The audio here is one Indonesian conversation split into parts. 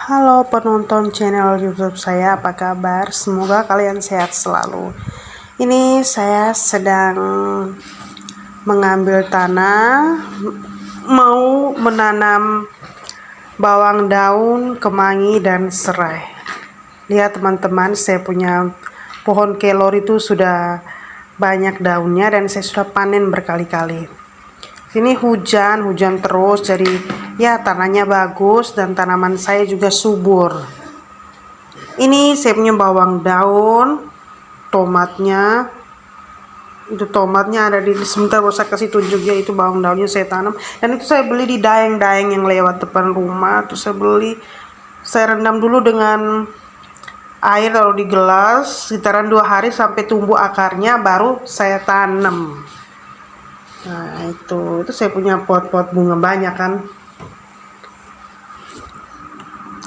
Halo penonton channel YouTube saya, apa kabar? Semoga kalian sehat selalu. Ini saya sedang mengambil tanah, mau menanam bawang daun, kemangi, dan serai. Lihat teman-teman, saya punya pohon kelor itu sudah banyak daunnya dan saya sudah panen berkali-kali. Sini hujan terus, jadi ya tanahnya bagus dan tanaman saya juga subur. Ini saya punya bawang daun, tomatnya. Itu tomatnya ada di sebentar, saya kasih tunjuk ya, itu bawang daunnya saya tanam dan itu saya beli di daeng-daeng yang lewat depan rumah. Terus saya rendam dulu dengan air, taruh di gelas sekitaran 2 hari sampai tumbuh akarnya, baru saya tanam. Nah itu saya punya pot-pot bunga banyak kan.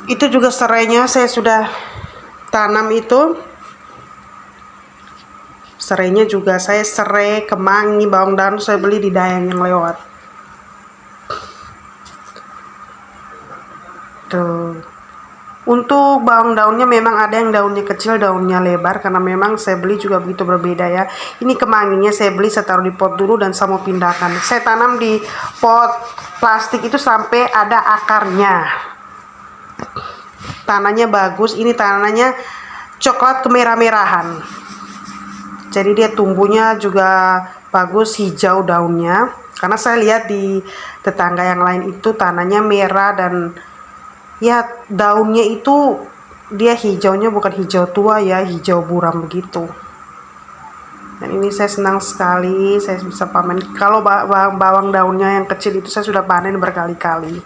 Itu juga serainya saya sudah tanam itu. Serainya juga saya serai, kemangi, bawang daun saya beli di daeng yang lewat. Tuh. Untuk bawang daunnya memang ada yang daunnya kecil, daunnya lebar, karena memang saya beli juga begitu berbeda ya. Ini kemanginya saya beli, saya taruh di pot dulu dan saya mau pindahkan. Saya tanam di pot plastik itu sampai ada akarnya. Tanahnya bagus, ini tanahnya coklat kemerah-merahan. Jadi dia tumbuhnya juga bagus, hijau daunnya. Karena saya lihat di tetangga yang lain itu tanahnya merah dan ya daunnya itu dia hijaunya bukan hijau tua ya, hijau buram begitu. Dan ini saya senang sekali saya bisa panen. Kalau bawang daunnya yang kecil itu saya sudah panen berkali-kali.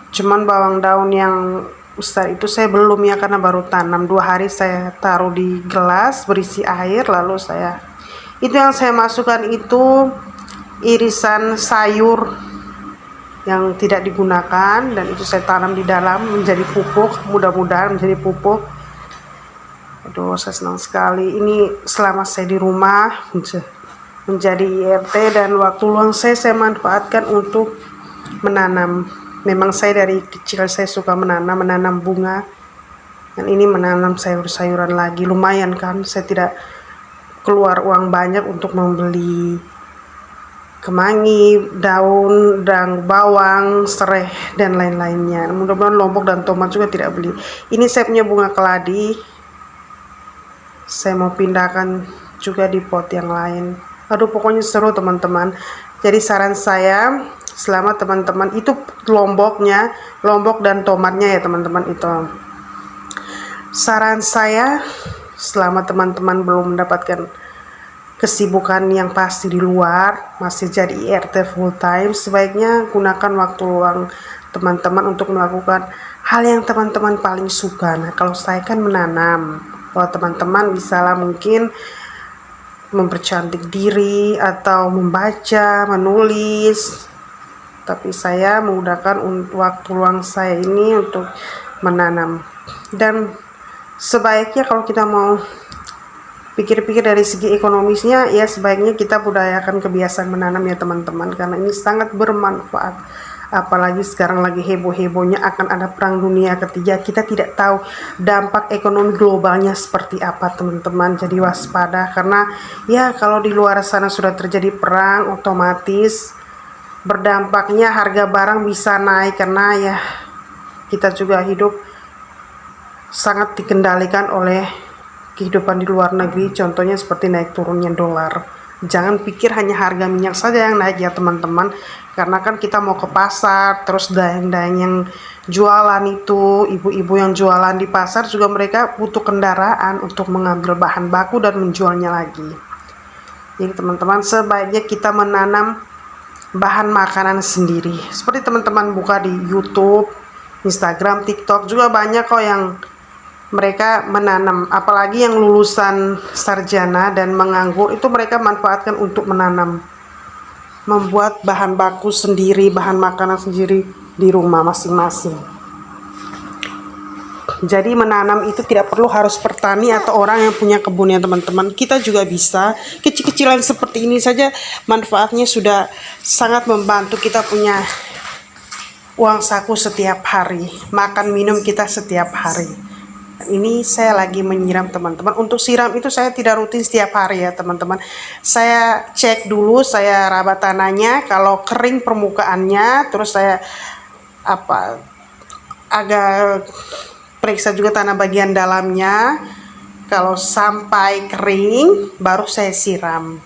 Cuman bawang daun yang besar itu saya belum ya, karena baru tanam 2 hari. Saya taruh di gelas berisi air, lalu itu yang saya masukkan itu irisan sayur yang tidak digunakan, dan itu saya tanam di dalam menjadi pupuk, mudah-mudahan menjadi pupuk. Aduh, saya senang sekali. Ini selama saya di rumah menjadi IRT, dan waktu luang saya manfaatkan untuk menanam. Memang saya dari kecil saya suka menanam bunga, dan ini menanam sayur-sayuran lagi. Lumayan kan, saya tidak keluar uang banyak untuk membeli kemangi, daun, dan bawang, serai, dan lain-lainnya. Mudah-mudahan lombok dan tomat juga tidak beli. Ini saya punya bunga keladi, saya mau pindahkan juga di pot yang lain. Aduh, pokoknya seru teman-teman. Jadi saran saya, selama teman-teman itu lombok dan tomatnya ya teman-teman, itu saran saya, selama teman-teman belum mendapatkan kesibukan yang pasti di luar, masih jadi IRT full time, sebaiknya gunakan waktu luang teman-teman untuk melakukan hal yang teman-teman paling suka. Nah, kalau saya kan menanam. Kalau teman-teman bisalah mungkin mempercantik diri atau membaca, menulis. Tapi saya menggunakan waktu luang saya ini untuk menanam. Dan sebaiknya kalau kita mau pikir-pikir dari segi ekonomisnya, ya sebaiknya kita budayakan kebiasaan menanam ya teman-teman, karena ini sangat bermanfaat. Apalagi sekarang lagi heboh-hebohnya akan ada perang dunia ketiga, kita tidak tahu dampak ekonomi globalnya seperti apa teman-teman. Jadi waspada, karena ya kalau di luar sana sudah terjadi perang, otomatis berdampaknya harga barang bisa naik, karena ya kita juga hidup sangat dikendalikan oleh kehidupan di luar negeri, contohnya seperti naik turunnya dolar. Jangan pikir hanya harga minyak saja yang naik ya teman-teman, karena kan kita mau ke pasar, terus daeng-daeng yang jualan itu, ibu-ibu yang jualan di pasar juga mereka butuh kendaraan untuk mengambil bahan baku dan menjualnya lagi. Jadi teman-teman, sebaiknya kita menanam bahan makanan sendiri. Seperti teman-teman buka di YouTube, Instagram, TikTok juga banyak kok yang mereka menanam, apalagi yang lulusan sarjana dan menganggur, itu mereka manfaatkan untuk menanam, membuat bahan baku sendiri, bahan makanan sendiri di rumah masing-masing. Jadi menanam itu tidak perlu harus petani atau orang yang punya kebun ya teman-teman. Kita juga bisa, kecil-kecilan seperti ini saja manfaatnya sudah sangat membantu kita punya uang saku setiap hari, makan minum kita setiap hari. Ini saya lagi menyiram teman-teman. Untuk siram itu saya tidak rutin setiap hari ya teman-teman. Saya cek dulu, saya raba tanahnya, kalau kering permukaannya, terus saya agak periksa juga tanah bagian dalamnya. Kalau sampai kering baru saya siram.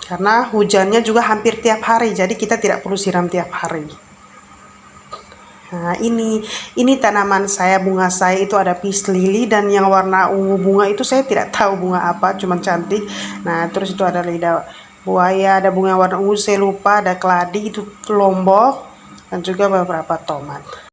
Karena hujannya juga hampir tiap hari, jadi kita tidak perlu siram tiap hari. Nah, ini tanaman saya, bunga saya itu ada peace lily, dan yang warna ungu bunga itu saya tidak tahu bunga apa, cuman cantik. Nah, terus itu ada lidah buaya, ada bunga warna ungu saya lupa, ada keladi itu lombok, dan juga beberapa tomat.